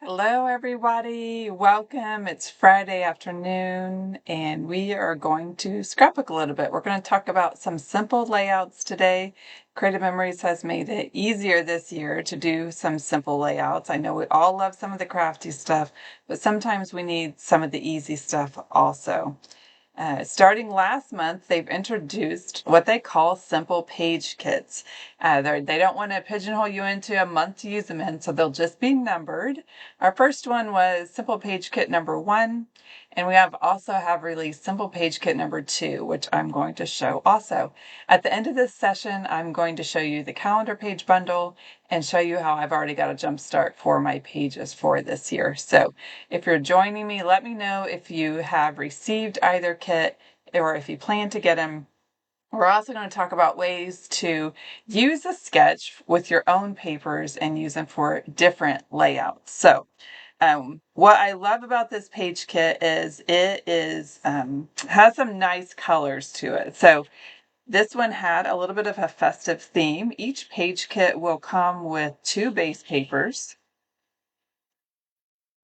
Hello, everybody. Welcome. It's Friday afternoon, and we are going to scrapbook a little bit. We're going to talk about some simple layouts today. Creative Memories has made it easier this year to do some simple layouts. I know we all love some of the crafty stuff, but sometimes we need some of the easy stuff also. Starting last month, they've introduced what they call simple page kits. They don't want to pigeonhole you into a month to use them in, so they'll just be numbered. Our first one was Simple Page Kit Number One, and we also have released Simple Page Kit Number Two, which I'm going to show also. At the end of this session, I'm going to show you the calendar page bundle and show you how I've already got a jump start for my pages for this year. So if you're joining me, let me know if you have received either kit or if you plan to get them. We're also going to talk about ways to use a sketch with your own papers and use them for different layouts. So what I love about this page kit is it has some nice colors to it. So this one had a little bit of a festive theme. Each page kit will come with 2 base papers.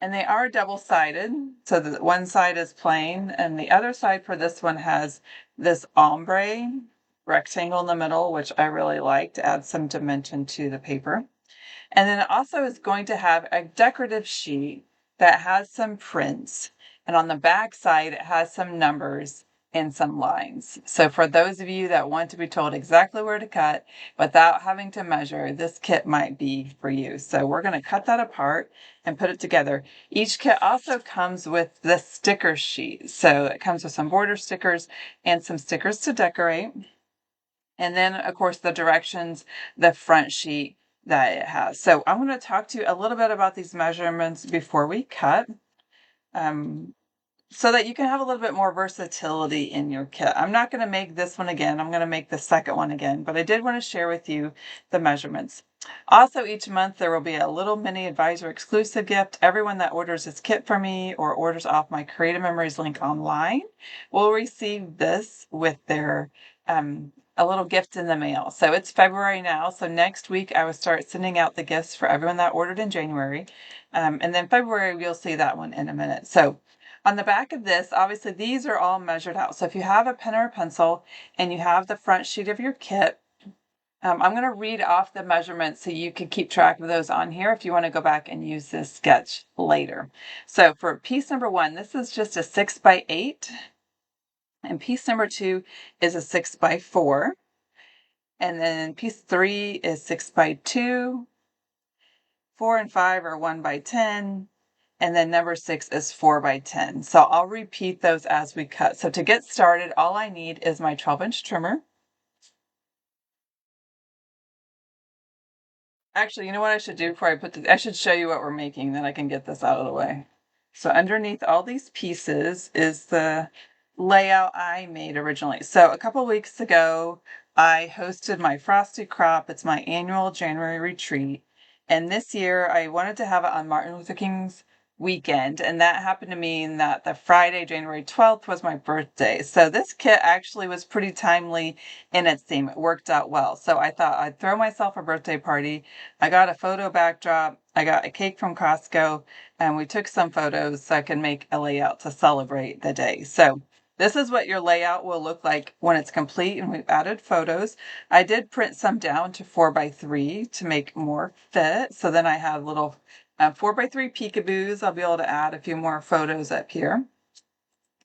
And they are double-sided, so that one side is plain, and the other side for this one has this ombre rectangle in the middle, which I really like to add some dimension to the paper. And then it also is going to have a decorative sheet that has some prints, and on the back side it has some numbers and some lines. So for those of you that want to be told exactly where to cut without having to measure, this kit might be for you. So we're going to cut that apart and put it together. Each kit also comes with the sticker sheet. So it comes with some border stickers and some stickers to decorate. And then, of course, the directions, the front sheet that it has. So I'm going to talk to you a little bit about these measurements before we cut. So that you can have a little bit more versatility in your kit. I'm not going to make this one again. I'm going to make the second one again, but I did want to share with you the measurements. Also, each month there will be a little mini advisor exclusive gift. Everyone that orders this kit from me or orders off my Creative Memories link online will receive this with their a little gift in the mail. So it's February now. So next week I will start sending out the gifts for everyone that ordered in January. And then February, we'll see that one in a minute. So on the back of this, obviously these are all measured out. So if you have a pen or a pencil and you have the front sheet of your kit, I'm going to read off the measurements so you can keep track of those on here if you want to go back and use this sketch later. So for piece number 1, this is just a 6x8. And piece number 2 is a 6x4. And then piece 3 is 6x2. 4 and 5 are 1x10. And then number 6 is 4x10. So I'll repeat those as we cut. So to get started, all I need is my 12-inch trimmer. Actually, you know what I should do before I put this? I should show you what we're making, then I can get this out of the way. So underneath all these pieces is the layout I made originally. So a couple weeks ago, I hosted my Frosty Crop. It's my annual January retreat. And this year, I wanted to have it on Martin Luther King's weekend, and that happened to mean that the Friday, January 12th was my birthday. So this kit actually was pretty timely in its theme. It worked out well. So I thought I'd throw myself a birthday party. I got a photo backdrop. I got a cake from Costco, and we took some photos so I could make a layout to celebrate the day. So this is what your layout will look like when it's complete, and we've added photos. I did print some down to 4x3 to make more fit. So then I have little 4x3 peekaboos. I'll be able to add a few more photos up here.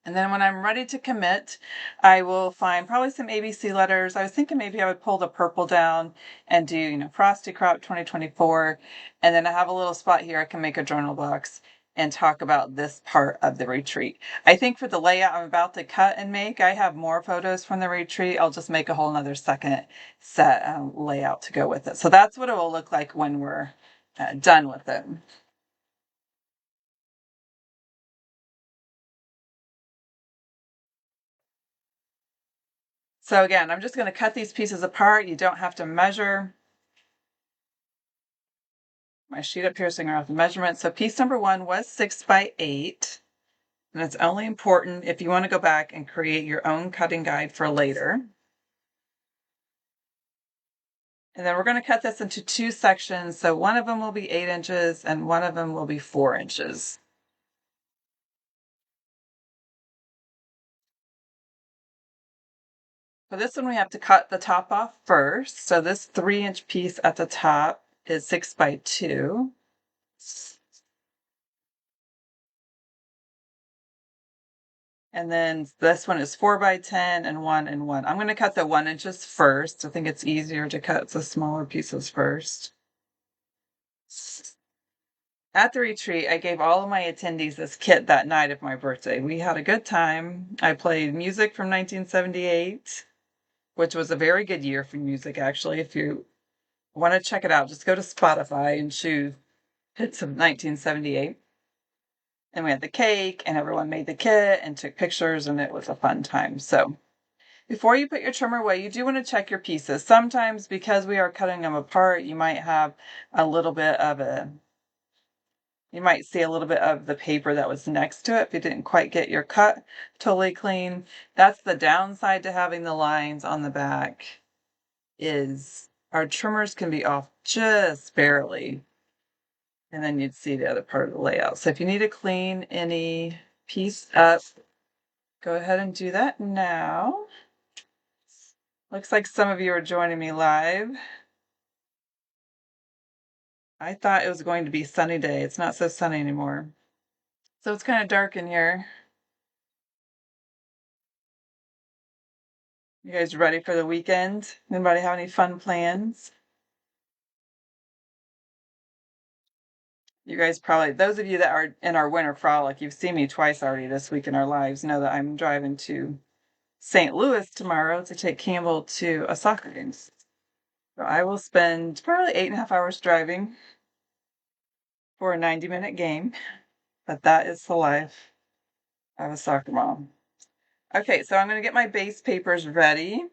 And then when I'm ready to commit, I will find probably some ABC letters. I was thinking maybe I would pull the purple down and do, Frosty Crop 2024. And then I have a little spot here I can make a journal box and talk about this part of the retreat. I think for the layout I'm about to cut and make, I have more photos from the retreat. I'll just make a whole nother second set layout to go with it. So that's what it will look like when we're done with it. So again, I'm just going to cut these pieces apart. You don't have to measure. My sheet up here so I can write the measurements. So piece number 1 was 6x8. And it's only important if you want to go back and create your own cutting guide for later. And then we're going to cut this into 2 sections. So one of them will be 8 inches and one of them will be 4 inches. For this one, we have to cut the top off first. So this 3-inch piece at the top is 6 by 2. And then this one is 4 by 10 and 1 and 1. I'm going to cut the 1 inches first. I think it's easier to cut the smaller pieces first. At the retreat, I gave all of my attendees this kit that night of my birthday. We had a good time. I played music from 1978, which was a very good year for music, actually. If you want to check it out, just go to Spotify and choose hits of 1978. And we had the cake, and everyone made the kit and took pictures, and it was a fun time. So before you put your trimmer away, you do want to check your pieces. Sometimes, because we are cutting them apart, you might have a little bit of you might see a little bit of the paper that was next to it if you didn't quite get your cut totally clean. That's the downside to having the lines on the back, is our trimmers can be off just barely. And then you'd see the other part of the layout. So if you need to clean any piece up, go ahead and do that now. Looks like some of you are joining me live. I thought it was going to be sunny day. It's not so sunny anymore. So it's kind of dark in here. You guys ready for the weekend? Anybody have any fun plans? You guys probably, those of you that are in our winter frolic, you've seen me twice already this week in our lives, know that I'm driving to St. Louis tomorrow to take Campbell to a soccer game. So I will spend probably 8.5 hours driving for a 90-minute game, but that is the life of a soccer mom. Okay, so I'm going to get my base papers ready.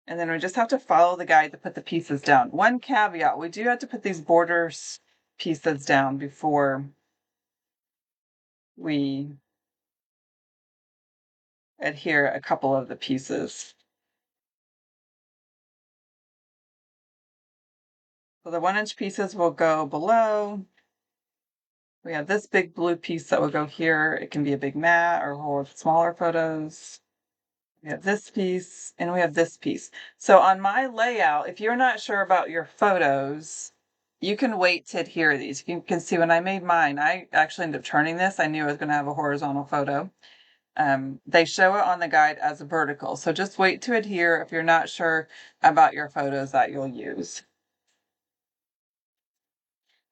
And then we just have to follow the guide to put the pieces down. One caveat, we do have to put these border pieces down before we adhere a couple of the pieces. So the 1-inch pieces will go below. We have this big blue piece that will go here. It can be a big mat or hold smaller photos. We have this piece and we have this piece. So on my layout, if you're not sure about your photos, you can wait to adhere these. You can see when I made mine, I actually ended up turning this. I knew I was going to have a horizontal photo. They show it on the guide as a vertical. So just wait to adhere if you're not sure about your photos that you'll use.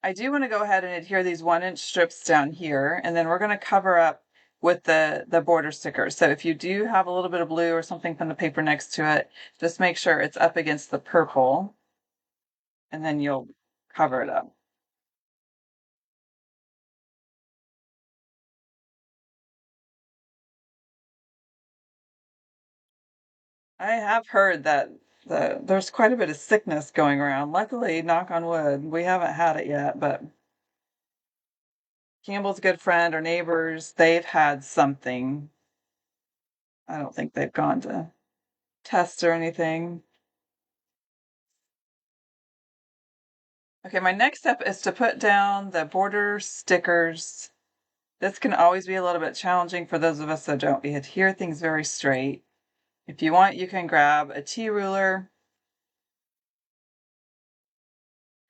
I do want to go ahead and adhere these 1-inch strips down here, and then we're going to cover up with the border stickers. So if you do have a little bit of blue or something from the paper next to it, just make sure it's up against the purple, and then you'll cover it up. I have heard that there's quite a bit of sickness going around. Luckily, knock on wood, we haven't had it yet, but Campbell's good friend or neighbors, they've had something. I don't think they've gone to test or anything. Okay, my next step is to put down the border stickers. This can always be a little bit challenging for those of us that don't adhere things very straight. If you want, you can grab a T-ruler,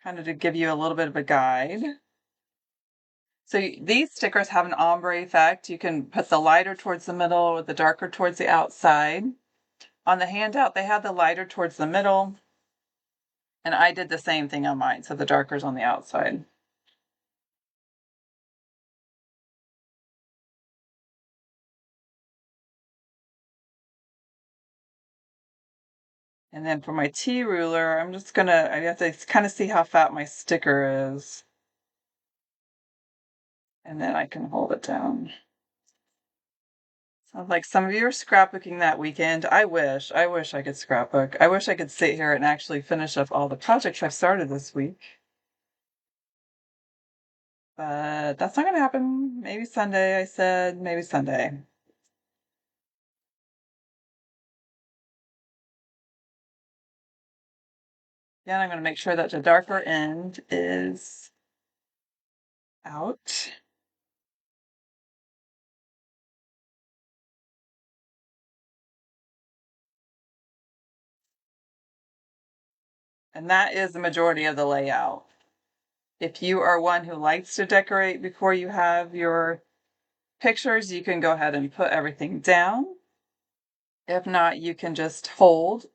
kind of to give you a little bit of a guide. So these stickers have an ombre effect. You can put the lighter towards the middle or the darker towards the outside. On the handout, they have the lighter towards the middle. And I did the same thing on mine, so the darker's on the outside. And then for my T-ruler, I have to kind of see how fat my sticker is. And then I can hold it down. Sounds like some of you are scrapbooking that weekend. I wish I could scrapbook. I wish I could sit here and actually finish up all the projects I've started this week. But that's not going to happen. Maybe Sunday, I said. Maybe Sunday. Then I'm going to make sure that the darker end is out. And that is the majority of the layout. If you are one who likes to decorate before you have your pictures, you can go ahead and put everything down. If not, you can just hold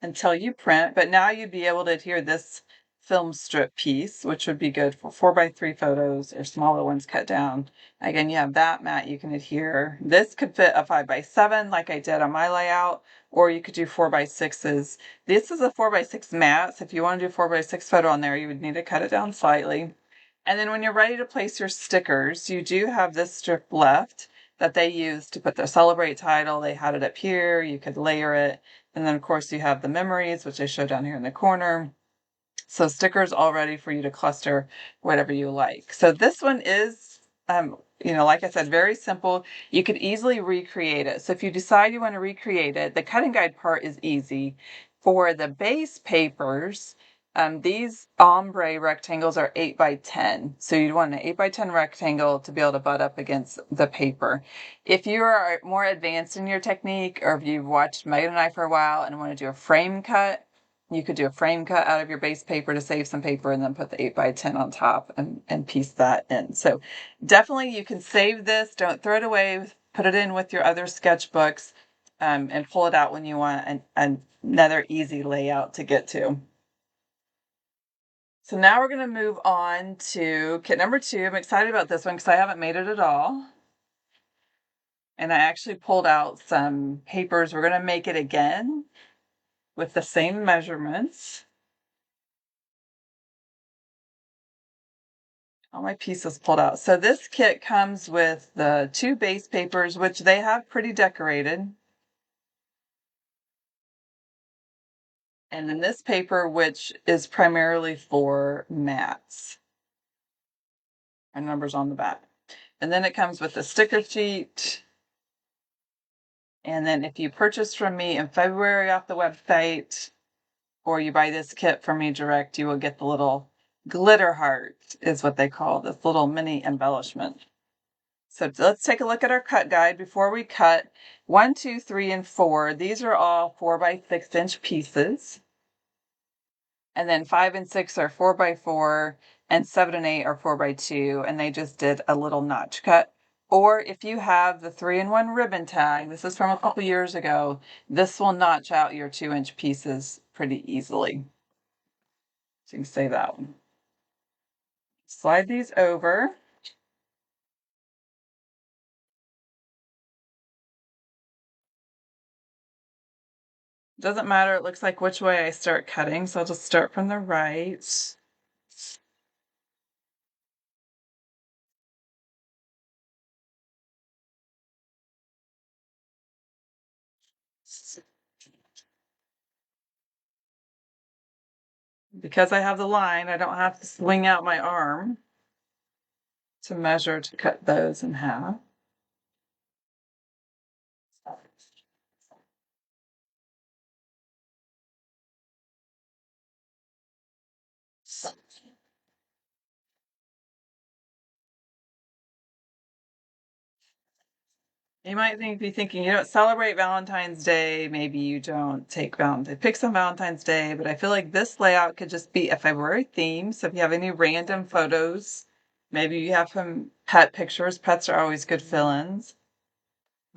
until you print. But now you'd be able to adhere this film strip piece, which would be good for 4x3 photos or smaller ones cut down. Again, you have that mat you can adhere. This could fit a 5x7 like I did on my layout, or you could do 4x6s. This is a 4x6 mat, so if you want to do 4x6 photo on there, you would need to cut it down slightly. And then when you're ready to place your stickers, you do have this strip left that they used to put their Celebrate title. They had it up here. You could layer it. And then, of course, you have the memories, which I show down here in the corner. So stickers all ready for you to cluster whatever you like. So this one is, like I said, very simple. You could easily recreate it. So if you decide you want to recreate it, the cutting guide part is easy. For the base papers, these ombre rectangles are 8x10. So you'd want an 8x10 rectangle to be able to butt up against the paper. If you are more advanced in your technique, or if you've watched Megan and I for a while and want to do a frame cut, you could do a frame cut out of your base paper to save some paper and then put the 8x10 on top and piece that in. So definitely you can save this. Don't throw it away. Put it in with your other sketchbooks and pull it out when you want another easy layout to get to. So now we're going to move on to kit number 2. I'm excited about this one because I haven't made it at all. And I actually pulled out some papers. We're going to make it again with the same measurements. All my pieces pulled out. So this kit comes with the 2 base papers, which they have pretty decorated. And then this paper, which is primarily for mats. And numbers on the back. And then it comes with a sticker sheet. And then if you purchase from me in February off the website, or you buy this kit from me direct, you will get the little glitter heart, is what they call this little mini embellishment. So let's take a look at our cut guide before we cut. 1, 2, 3, and 4. These are all 4x6 pieces. And then 5 and 6 are 4x4, and 7 and 8 are 4x2, and they just did a little notch cut. Or if you have the 3-in-1 ribbon tag, this is from a couple years ago, this will notch out your 2-inch pieces pretty easily. So you can save that one. Slide these over. Doesn't matter, it looks like which way I start cutting, so I'll just start from the right. Because I have the line, I don't have to swing out my arm to measure to cut those in half. You might be thinking, you don't celebrate Valentine's Day, maybe you don't take pics on Valentine's Day, but I feel like this layout could just be a February theme. So if you have any random photos, maybe you have some pet pictures. Pets are always good fill-ins.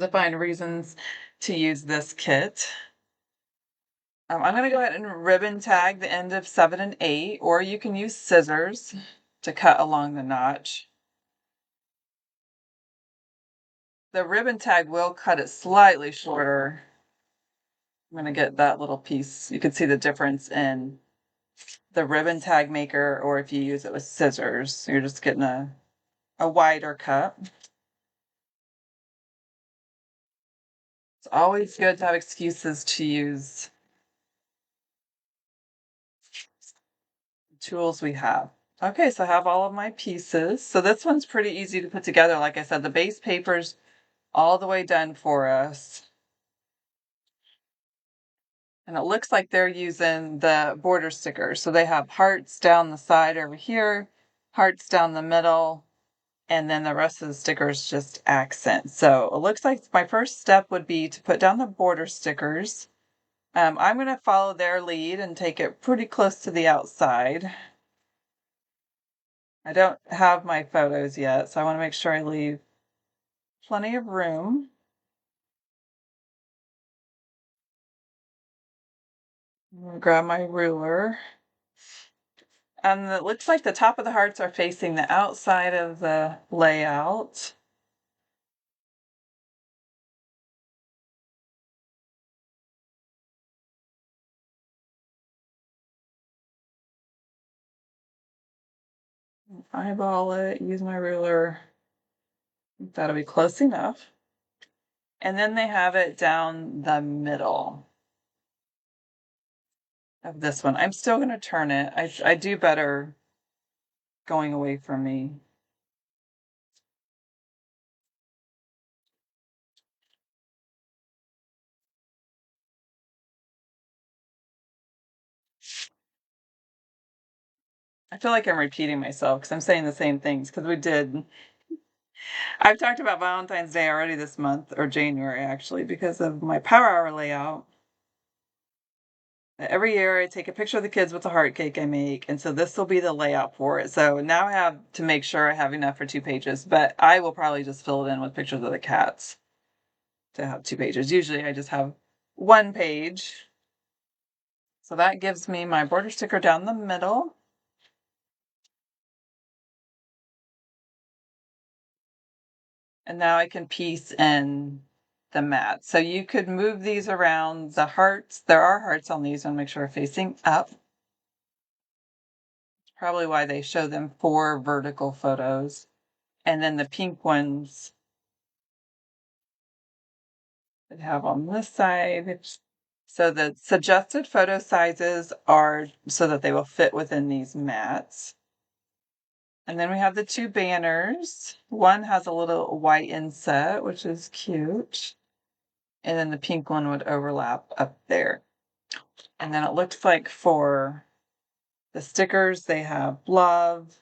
To find reasons to use this kit. I'm going to go ahead and ribbon tag the end of 7 and 8, or you can use scissors to cut along the notch. The ribbon tag will cut it slightly shorter. I'm going to get that little piece. You can see the difference in the ribbon tag maker, or if you use it with scissors, you're just getting a wider cut. It's always good to have excuses to use tools we have. Okay, so I have all of my pieces. So this one's pretty easy to put together. Like I said, the base paper's all the way done for us. And it looks like they're using the border stickers. So they have hearts down the side over here, hearts down the middle, and then the rest of the stickers just accent. So it looks like my first step would be to put down the border stickers. I'm going to follow their lead and take it pretty close to the outside. I don't have my photos yet, so I want to make sure I leave plenty of room. I'm going to grab my ruler. And it looks like the top of the hearts are facing the outside of the layout. Eyeball it, use my ruler. That'll be close enough. And then they have it down the middle of this one. I'm still going to turn it. I do better going away from me. I feel like I'm repeating myself because I'm saying the same things because we did. I've talked about Valentine's Day already this month, or January actually, because of my Power Hour layout. Every year I take a picture of the kids with the heart cake I make, and so this will be the layout for it. So now I have to make sure I have enough for 2 pages, but I will probably just fill it in with pictures of the cats to have 2 pages. Usually I just have 1 page. So that gives me my border sticker down the middle. And now I can piece in the mat. So you could move these around. The hearts, there are hearts on these. I want to make sure they're facing up. Probably why they show them 4 vertical photos. And then the pink ones that have on this side. So the suggested photo sizes are so that they will fit within these mats. And then we have the 2 banners. One has a little white inset, which is cute. And then the pink one would overlap up there. And then it looks like for the stickers, they have love.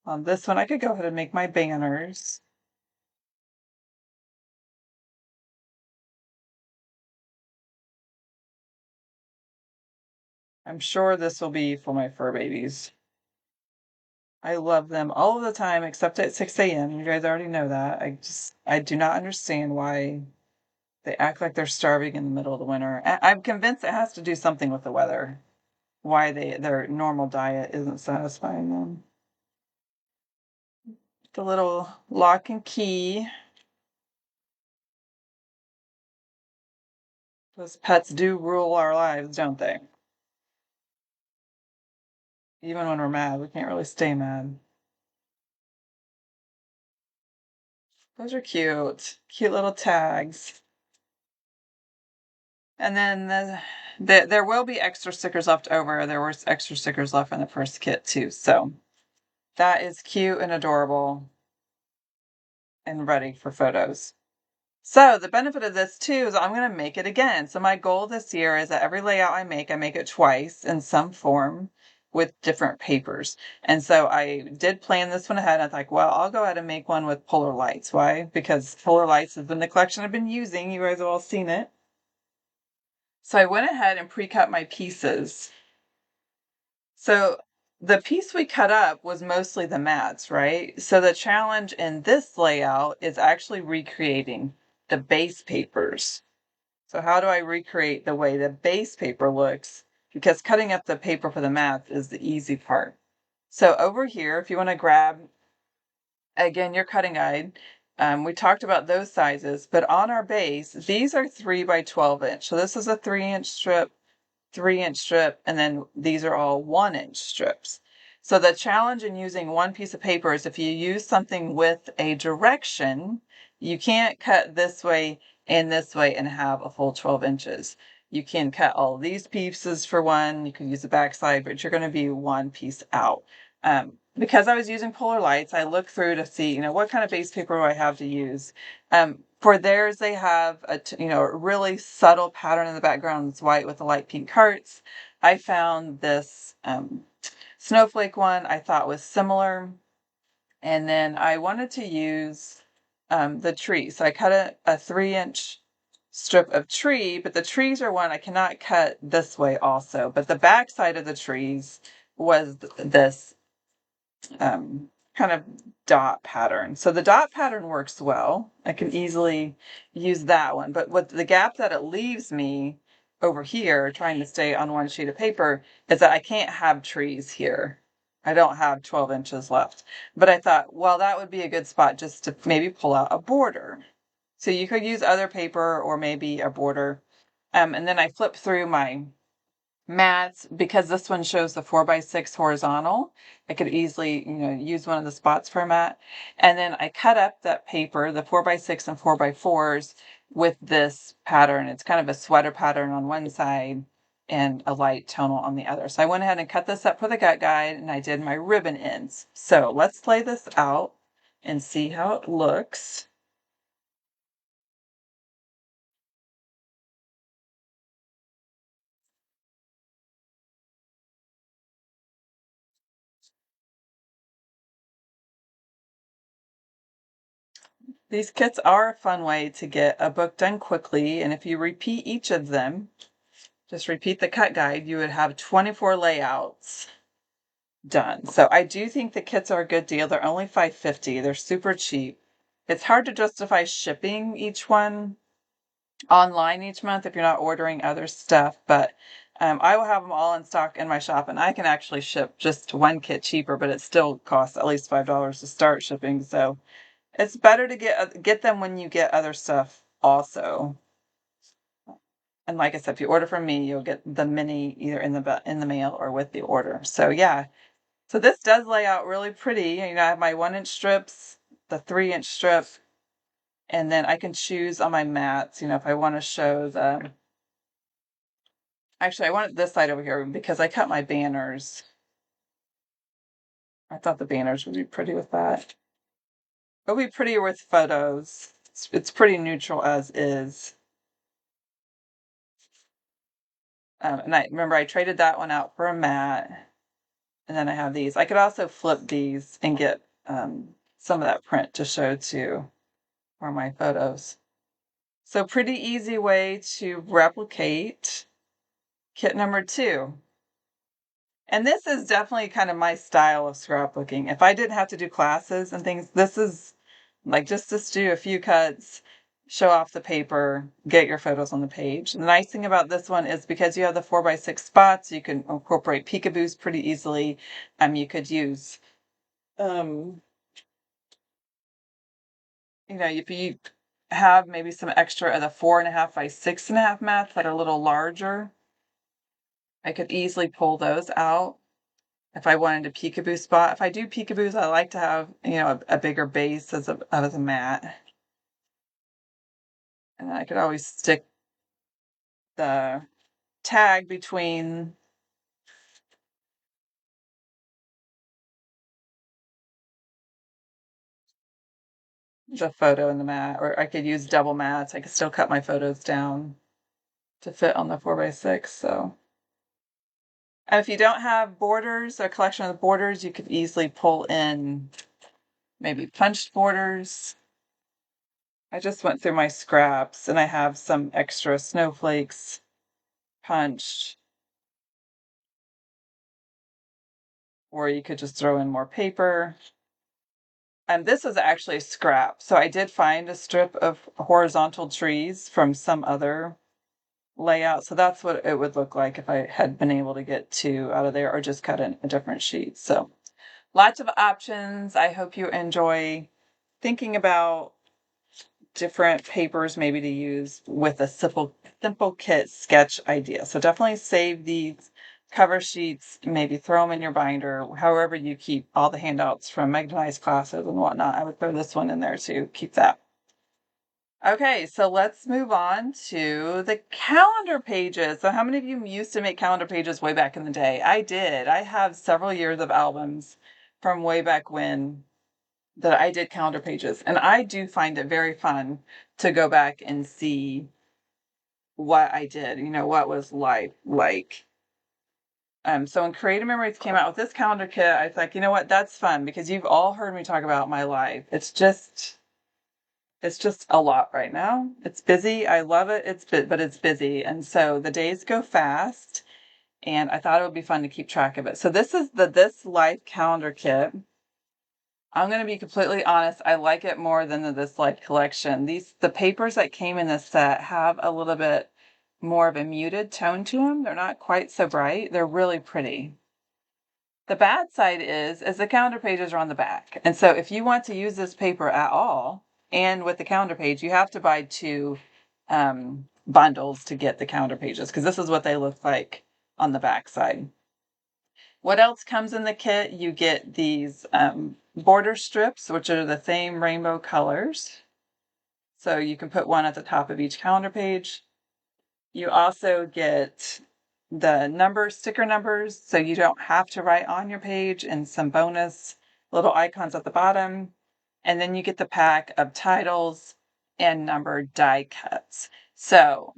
On this one, I could go ahead and make my banners. I'm sure this will be for my fur babies. I love them all of the time except at 6 a.m. You guys already know that. I do not understand why they act like they're starving in the middle of the winter. I'm convinced it has to do something with the weather. Why their normal diet isn't satisfying them. The little lock and key. Those pets do rule our lives, don't they? Even when we're mad, we can't really stay mad. Those are cute. Cute little tags. And then there will be extra stickers left over. There were extra stickers left in the first kit too. So that is cute and adorable and ready for photos. So the benefit of this too is I'm going to make it again. So my goal this year is that every layout I make it twice in some form with different papers. And so I did plan this one ahead. I thought, well, I'll go ahead and make one with Polar Lights. Why? Because Polar Lights has been the collection I've been using. You guys have all seen it. So I went ahead and pre-cut my pieces. So the piece we cut up was mostly the mats, right? So the challenge in this layout is actually recreating the base papers. So how do I recreate the way the base paper looks? Because cutting up the paper for the mats is the easy part. So over here, if you want to grab, again, your cutting guide, we talked about those sizes, but on our base, these are 3 by 12 inch. So this is a 3-inch strip, 3-inch strip, and then these are all 1-inch strips. So the challenge in using one piece of paper is if you use something with a direction, you can't cut this way and have a full 12 inches. You can cut all these pieces for one, you can use the back side, but you're going to be one piece out. Because I was using Polar Lights, I looked through to see, what kind of base paper do I have to use. For theirs, they have a really subtle pattern in the background. It's white with the light pink hearts. I found this snowflake one I thought was similar. And then I wanted to use the tree. So I cut a 3-inch strip of tree, but the trees are one I cannot cut this way also. But the back side of the trees was this kind of dot pattern. So the dot pattern works well. I can easily use that one. But what the gap that it leaves me over here, trying to stay on one sheet of paper, is that I can't have trees here. I don't have 12 inches left. But I thought, well, that would be a good spot just to maybe pull out a border. So you could use other paper or maybe a border. And then I flip through my mats because this one shows the 4x6 horizontal. I could easily, use one of the spots for a mat. And then I cut up that paper, the 4x6 and 4x4s, with this pattern. It's kind of a sweater pattern on one side and a light tonal on the other. So I went ahead and cut this up for the gut guide, and I did my ribbon ends. So let's lay this out and see how it looks. These kits are a fun way to get a book done quickly, and if you repeat each of them, just repeat the cut guide, you would have 24 layouts done. So I do think the kits are a good deal. They're only $5.50. They're super cheap. It's hard to justify shipping each one online each month if you're not ordering other stuff, but I will have them all in stock in my shop, and I can actually ship just one kit cheaper, but it still costs at least $5 to start shipping. So it's better to get them when you get other stuff also. And like I said, if you order from me, you'll get the mini either in the mail or with the order. So yeah. So this does lay out really pretty. I have my 1-inch strips, the 3-inch strip, and then I can choose on my mats, if I want to show the. Actually, I want it this side over here because I cut my banners. I thought the banners would be pretty with that. It'll be prettier with photos. It's pretty neutral as is. And I remember I traded that one out for a mat. And then I have these. I could also flip these and get some of that print to show too for my photos. So pretty easy way to replicate kit number 2. And this is definitely kind of my style of scrapbooking. If I didn't have to do classes and things, this is like just to do a few cuts, show off the paper, get your photos on the page. The nice thing about this one is because you have the 4x6 spots, you can incorporate peekaboos pretty easily. You could use, if you have maybe some extra of the 4.5 by 6.5 mats that are a little larger, I could easily pull those out if I wanted a peekaboo spot. If I do peekaboos, I like to have, a bigger base as a mat. And I could always stick the tag between the photo and the mat, or I could use double mats. I could still cut my photos down to fit on the 4x6. So, and if you don't have borders, a collection of borders, you could easily pull in maybe punched borders. I just went through my scraps and I have some extra snowflakes punched. Or you could just throw in more paper. And this is actually a scrap. So I did find a strip of horizontal trees from some other layout. So that's what it would look like if I had been able to get 2 out of there or just cut in a different sheet. So lots of options. I hope you enjoy thinking about different papers maybe to use with a simple kit sketch idea. So definitely save these cover sheets, maybe throw them in your binder, however you keep all the handouts from magnetized classes and whatnot. I would throw this one in there too, keep that. Okay, so let's move on to the calendar pages. So how many of you used to make calendar pages way back in the day? I did. I have several years of albums from way back when. that I did calendar pages. And I do find it very fun to go back and see what I did, what was life like. So when Creative Memories came out with this calendar kit, I was like, you know what, that's fun because you've all heard me talk about my life. It's just a lot right now. It's busy. I love it. But it's busy. And so the days go fast, and I thought it would be fun to keep track of it. So this is the This Life calendar kit. I'm going to be completely honest. I like it more than the This Life collection. The papers that came in this set have a little bit more of a muted tone to them. They're not quite so bright. They're really pretty. The bad side is the calendar pages are on the back. And so if you want to use this paper at all, and with the calendar page, you have to buy two bundles to get the calendar pages, because this is what they look like on the back side. What else comes in the kit? You get these border strips, which are the same rainbow colors. So you can put one at the top of each calendar page. You also get the sticker numbers, so you don't have to write on your page, and some bonus little icons at the bottom. And then you get the pack of titles and numbered die cuts. So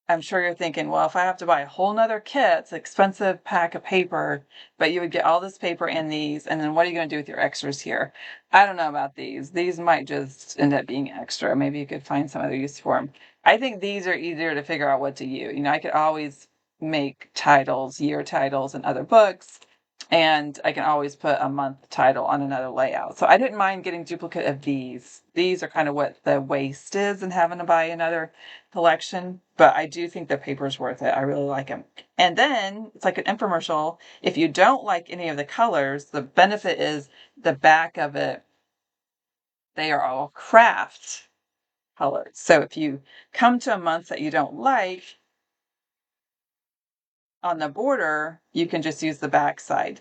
I'm sure you're thinking, well, if I have to buy a whole nother kit, it's an expensive pack of paper, but you would get all this paper and these, and then what are you going to do with your extras here? I don't know about these. These might just end up being extra. Maybe you could find some other use for them. I think these are easier to figure out what to use. I could always make titles, year titles in other books, and I can always put a month title on another layout. So I didn't mind getting duplicate of these. These are kind of what the waste is and having to buy another collection, but I do think the paper's worth it. I really like them. And then it's like an infomercial. If you don't like any of the colors, the benefit is the back of it, they are all craft colors. So if you come to a month that you don't like, on the border, you can just use the back side.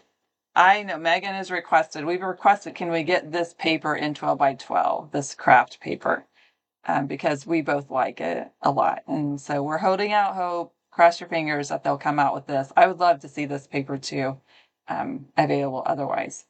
I know Megan has requested, can we get this paper in 12 by 12, this craft paper? Because we both like it a lot. And so we're holding out hope. Cross your fingers that they'll come out with this. I would love to see this paper too, available otherwise.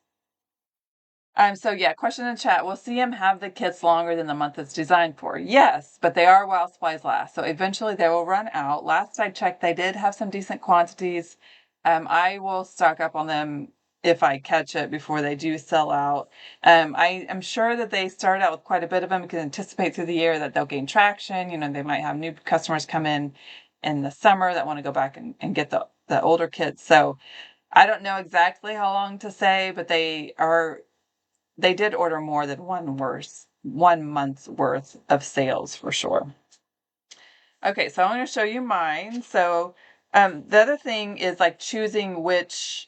So yeah, question in chat. Will CM have the kits longer than the month it's designed for? Yes, but they are while supplies last. So eventually they will run out. Last I checked, they did have some decent quantities. I will stock up on them if I catch it before they do sell out. I am sure that they start out with quite a bit of them. You can anticipate through the year that they'll gain traction. They might have new customers come in the summer that want to go back and get the older kits. So I don't know exactly how long to say, but they did order more than 1 month's worth of sales for sure. Okay, so I'm going to show you mine. So the other thing is like choosing which,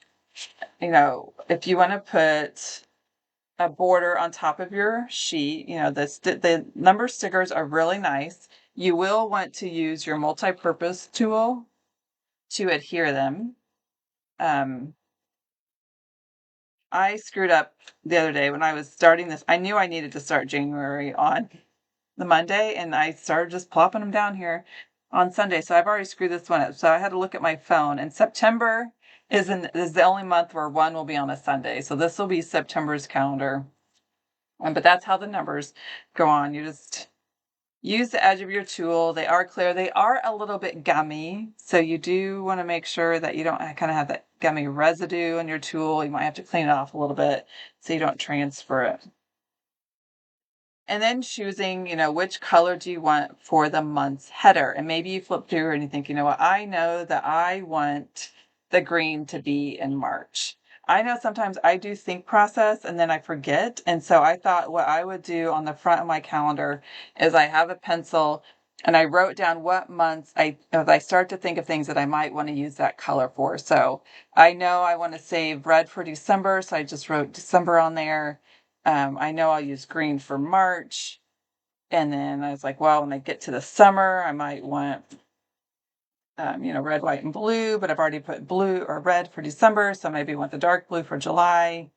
if you want to put a border on top of your sheet, the number stickers are really nice. You will want to use your multi-purpose tool to adhere them. I screwed up the other day when I was starting this. I knew I needed to start January on the Monday, and I started just plopping them down here on Sunday. So I've already screwed this one up. So I had to look at my phone, and September is the only month where one will be on a Sunday. So this will be September's calendar. But that's how the numbers go on. You just use the edge of your tool. They are clear. They are a little bit gummy. So you do want to make sure that you don't kind of have that gummy residue on your tool. You might have to clean it off a little bit so you don't transfer it. And then choosing, which color do you want for the month's header? And maybe you flip through and you think, you know what, I know that I want the green to be in March. I know sometimes I do think process and then I forget. And so I thought what I would do on the front of my calendar is I have a pencil and I wrote down what months as I start to think of things that I might want to use that color for. So I know I want to save red for December. So I just wrote December on there. I know I'll use green for March. And then I was like, well, when I get to the summer, I might want, red, white, and blue, but I've already put blue or red for December. So maybe I want the dark blue for July.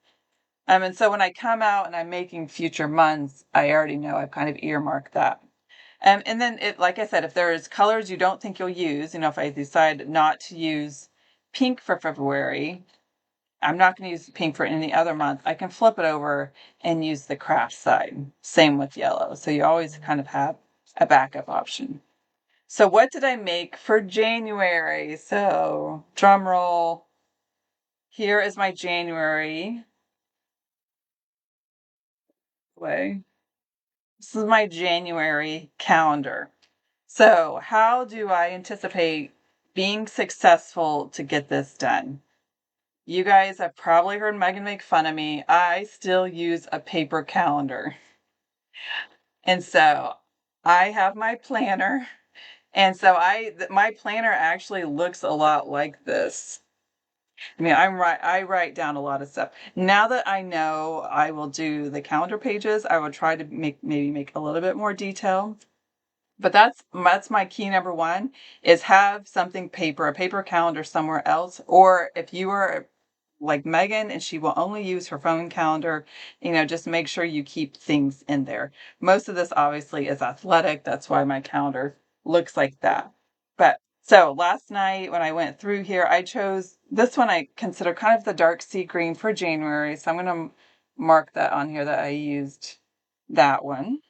And so when I come out and I'm making future months, I already know I've kind of earmarked that. And then like I said, if there's colors you don't think you'll use, if I decide not to use pink for February, I'm not going to use pink for any other month, I can flip it over and use the craft side. Same with yellow. So you always kind of have a backup option. So what did I make for January? So drum roll. Here is my January way. This is my January calendar. So how do I anticipate being successful to get this done? You guys have probably heard Megan make fun of me. I still use a paper calendar. And so I have my planner. And so my planner actually looks a lot like this. I mean, I write down a lot of stuff. Now that I know I will do the calendar pages, I will try to maybe make a little bit more detail. But that's my key number one, is have something paper, a paper calendar somewhere else. Or if you are like Megan and she will only use her phone calendar, just make sure you keep things in there. Most of this obviously is athletic. That's why my calendar looks like that. But so last night when I went through here, I chose this one. I consider kind of the dark sea green for January. So I'm going to mark that on here that I used that one.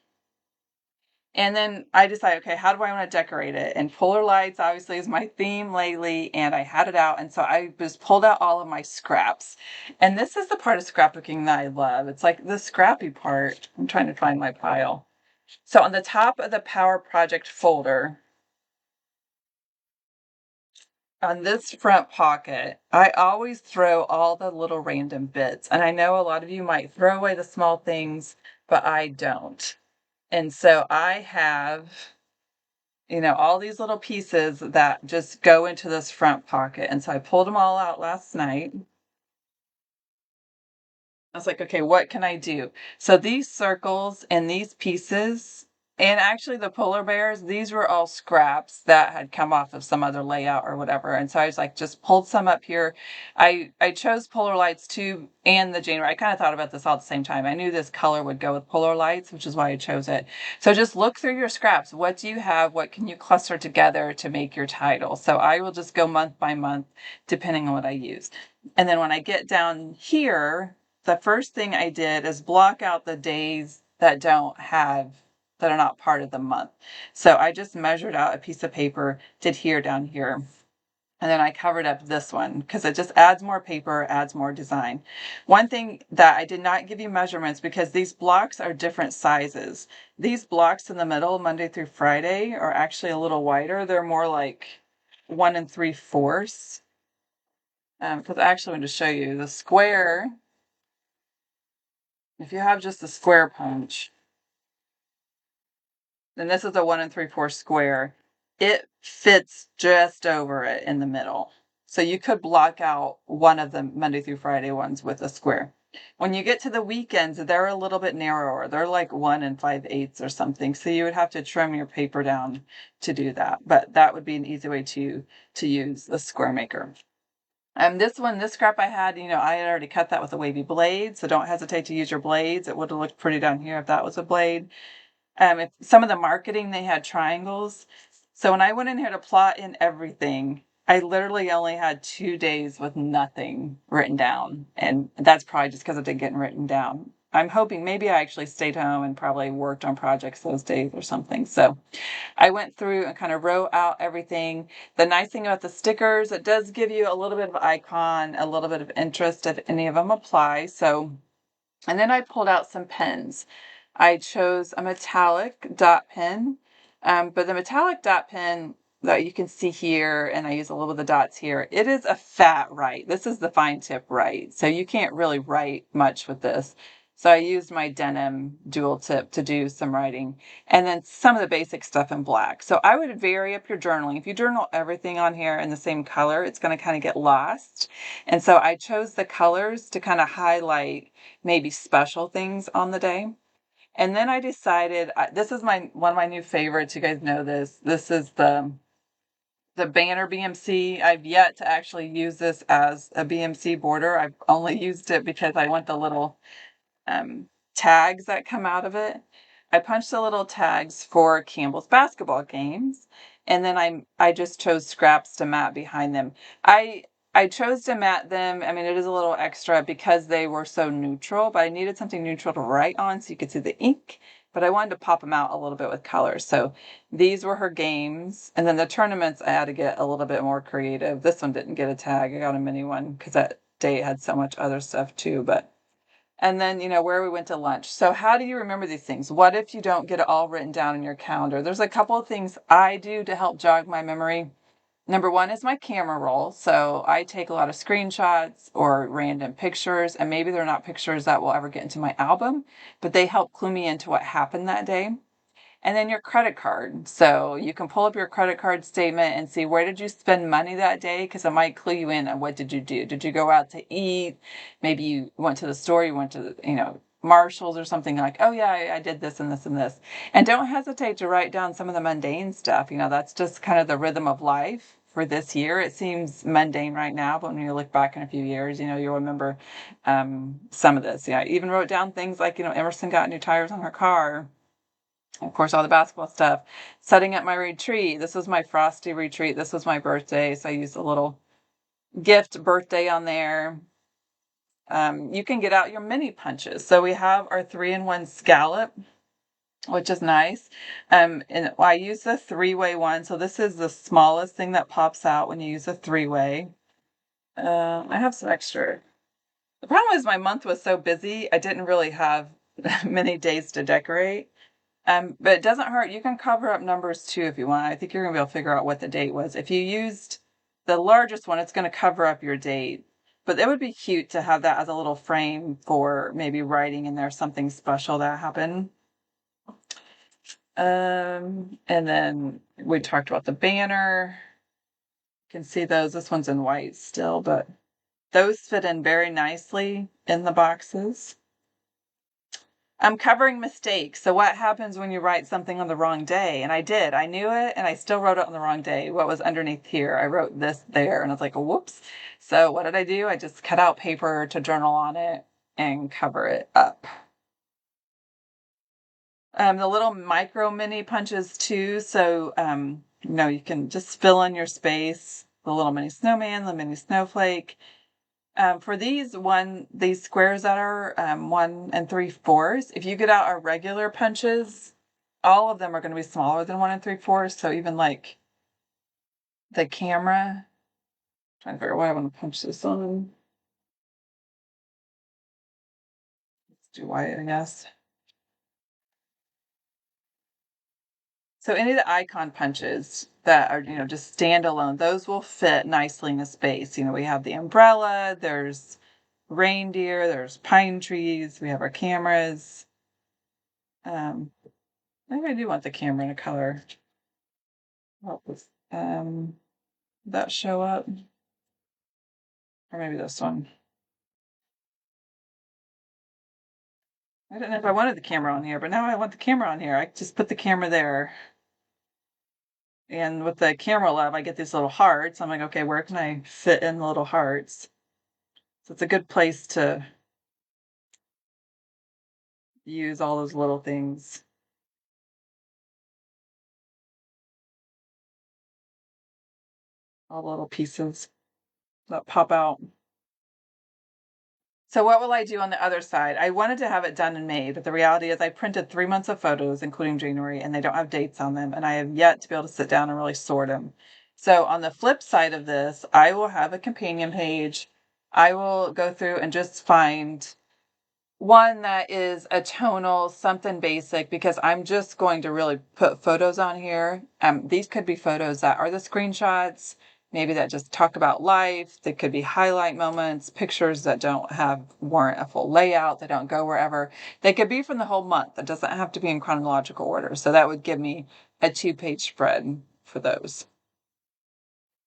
And then I decided, okay, how do I want to decorate it? And polar lights obviously is my theme lately, and I had it out. And so I just pulled out all of my scraps. And this is the part of scrapbooking that I love. It's like the scrappy part. I'm trying to find my pile. So on the top of the Power Project folder, on this front pocket, I always throw all the little random bits. And I know a lot of you might throw away the small things, but I don't. And so I have all these little pieces that just go into this front pocket. And so I pulled them all out last night. I was like, okay, what can I do? So these circles and these pieces, and actually the polar bears, these were all scraps that had come off of some other layout or whatever. And so I was like, just pulled some up here. I chose polar lights too, and the January. I kind of thought about this all at the same time. I knew this color would go with polar lights, which is why I chose it. So just look through your scraps. What do you have? What can you cluster together to make your title? So I will just go month by month, depending on what I use. And then when I get down here, the first thing I did is block out the days that are not part of the month. So I just measured out a piece of paper, did here, down here. And then I covered up this one because it just adds more paper, adds more design. One thing that I did not give you measurements because these blocks are different sizes. These blocks in the middle, Monday through Friday, are actually a little wider. They're more like 1 3/4. Because I actually want to show you the square. If you have just a square punch, then this is a 1 3/4 square. It fits just over it in the middle. So you could block out one of the Monday through Friday ones with a square. When you get to the weekends, they're a little bit narrower. They're like 1 5/8 or something. So you would have to trim your paper down to do that. But that would be an easy way to use a square maker. This scrap I had already cut that with a wavy blade, so don't hesitate to use your blades. It would have looked pretty down here if that was a blade. If some of the marketing, they had triangles. So when I went in here to plot in everything, I literally only had 2 days with nothing written down. And that's probably just because it didn't get written down. I'm hoping maybe I actually stayed home and probably worked on projects those days or something. So I went through and kind of wrote out everything. The nice thing about the stickers, it does give you a little bit of icon, a little bit of interest if any of them apply. So, and then I pulled out some pens. I chose a metallic dot pen, but the metallic dot pen that you can see here, and I use a little of the dots here, it is a fat write. This is the fine tip write, so you can't really write much with this. So I used my denim dual tip to do some writing, and then some of the basic stuff in black. So I would vary up your journaling. If you journal everything on here in the same color, it's going to kind of get lost. And so I chose the colors to kind of highlight maybe special things on the day. And then I decided, this is one of my new favorites. You guys know this. This is the Banner BMC. I've yet to actually use this as a BMC border. I've only used it because I want the little tags that come out of it. I punched the little tags for Campbell's basketball games, and then I just chose scraps to mat behind them. I I chose to matte them. I mean, it is a little extra because they were so neutral, but I needed something neutral to write on so you could see the ink, but I wanted to pop them out a little bit with color. So these were her games. And then the tournaments, I had to get a little bit more creative. This one didn't get a tag. I got a mini one because that day had so much other stuff too. But and then, where we went to lunch. So how do you remember these things? What if you don't get it all written down in your calendar? There's a couple of things I do to help jog my memory. Number one is my camera roll. So I take a lot of screenshots or random pictures, and maybe they're not pictures that will ever get into my album, but they help clue me into what happened that day. And then your credit card. So you can pull up your credit card statement and see where did you spend money that day, because it might clue you in on what did you do. Did you go out to eat? Maybe you went to the store, you went to, Marshall's or something, like, oh yeah, I did this and this and this. And don't hesitate to write down some of the mundane stuff. That's just kind of the rhythm of life for this year. It seems mundane right now, but when you look back in a few years, you'll remember some of this. Yeah, I even wrote down things like, Emerson got new tires on her car. Of course, all the basketball stuff. Setting up my retreat. This was my Frosty retreat. This was my birthday, so I used a little gift birthday on there. You can get out your mini punches. So we have our 3-in-1 scallop, which is nice. And I use the 3-way one. So this is the smallest thing that pops out when you use a 3-way. I have some extra. The problem is my month was so busy, I didn't really have many days to decorate. But it doesn't hurt. You can cover up numbers too if you want. I think you're going to be able to figure out what the date was. If you used the largest one, it's going to cover up your date. But it would be cute to have that as a little frame for maybe writing in there something special that happened. And then we talked about the banner. You can see those. This one's in white still, but those fit in very nicely in the boxes. I'm covering mistakes. So what happens when you write something on the wrong day? And I did. I knew it, and I still wrote it on the wrong day. What was underneath here? I wrote this there, and I was like, whoops. So what did I do? I just cut out paper to journal on it and cover it up. The little micro mini punches too. So, you can just fill in your space. The little mini snowman, the mini snowflake. For these squares that are 1 3/4, if you get out our regular punches, all of them are going to be smaller than 1 3/4. So even like the camera, trying to figure out what I want to punch this on. Let's do white, I guess. So any of the icon punches that are, just standalone, those will fit nicely in a space. We have the umbrella, there's reindeer, there's pine trees, we have our cameras. Maybe I do want the camera in a color. That show up? Or maybe this one. I don't know if I wanted the camera on here, but now I want the camera on here. I just put the camera there. And with the camera love, I get these little hearts. I'm like, okay, where can I fit in the little hearts? So it's a good place to use all those little things. All the little pieces that pop out. So what will I do on the other side? I wanted to have it done in May, but the reality is I printed 3 months of photos, including January, and they don't have dates on them. And I have yet to be able to sit down and really sort them. So on the flip side of this, I will have a companion page. I will go through and just find one that is a tonal, something basic, because I'm just going to really put photos on here. These could be photos that are the screenshots, maybe that just talk about life. They could be highlight moments, pictures that warrant a full layout. They don't go wherever. They could be from the whole month. It doesn't have to be in chronological order. So that would give me a 2-page spread for those.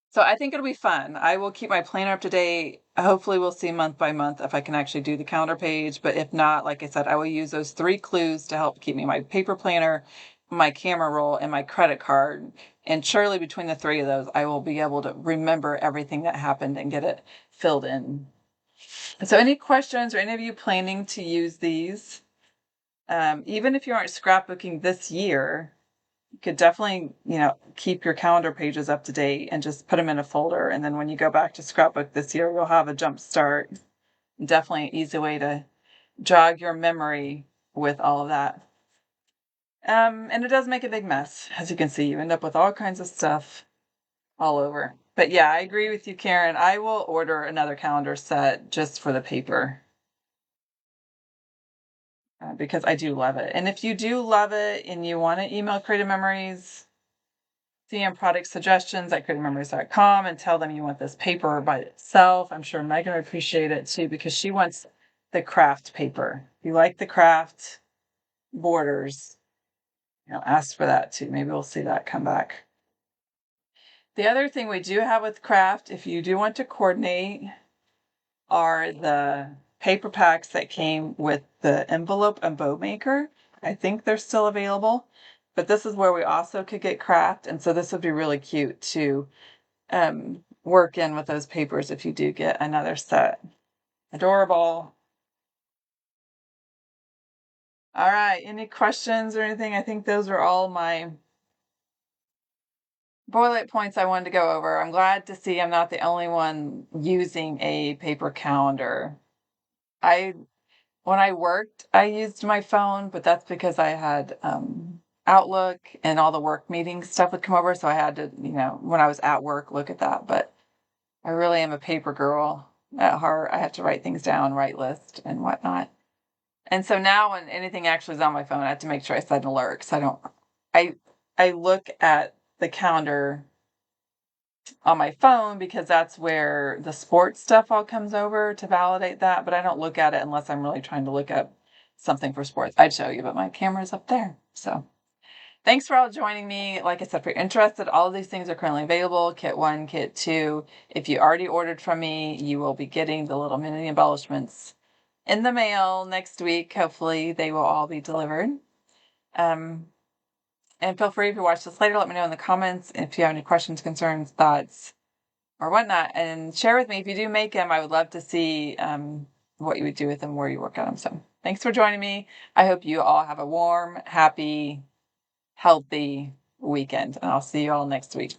So I think it'll be fun. I will keep my planner up to date. Hopefully we'll see month by month if I can actually do the calendar page. But if not, like I said, I will use those 3 clues to help keep me my paper planner, my camera roll, and my credit card. And surely between the 3 of those, I will be able to remember everything that happened and get it filled in. So any questions, or any of you planning to use these? Even if you aren't scrapbooking this year, you could definitely, keep your calendar pages up to date and just put them in a folder. And then when you go back to Scrapbook this year, you'll have a jump start. Definitely an easy way to jog your memory with all of that. And it does make a big mess. As you can see, you end up with all kinds of stuff all over. But yeah, I agree with you, Karen. I will order another calendar set just for the paper. Because I do love it. And if you do love it and you want to email Creative Memories, CM product suggestions at creativememories.com and tell them you want this paper by itself. I'm sure Megan would appreciate it too, because she wants the craft paper. If you like the craft borders, ask for that too. Maybe we'll see that come back. The other thing we do have with craft, if you do want to coordinate, are the paper packs that came with the envelope and bow maker. I think they're still available, but this is where we also could get craft. And so this would be really cute to work in with those papers if you do get another set. Adorable. All right. Any questions or anything? I think those are all my boilerplate points I wanted to go over. I'm glad to see I'm not the only one using a paper calendar. When I worked, I used my phone, but that's because I had Outlook and all the work meeting stuff would come over. So I had to, when I was at work, look at that. But I really am a paper girl at heart. I have to write things down, write lists and whatnot. And so now when anything actually is on my phone, I have to make sure I set an alert. Because I look at the calendar on my phone because that's where the sports stuff all comes over to validate that. But I don't look at it unless I'm really trying to look up something for sports. I'd show you, but my camera's up there. So thanks for all joining me. Like I said, if you're interested, all of these things are currently available. Kit 1, Kit 2. If you already ordered from me, you will be getting the little mini embellishments in the mail next week. Hopefully they will all be delivered. And feel free, if you watch this later, let me know in the comments if you have any questions, concerns, thoughts, or whatnot. And share with me if you do make them. I would love to see what you would do with them, where you work on them. So thanks for joining me. I hope you all have a warm, happy, healthy weekend. And I'll see you all next week.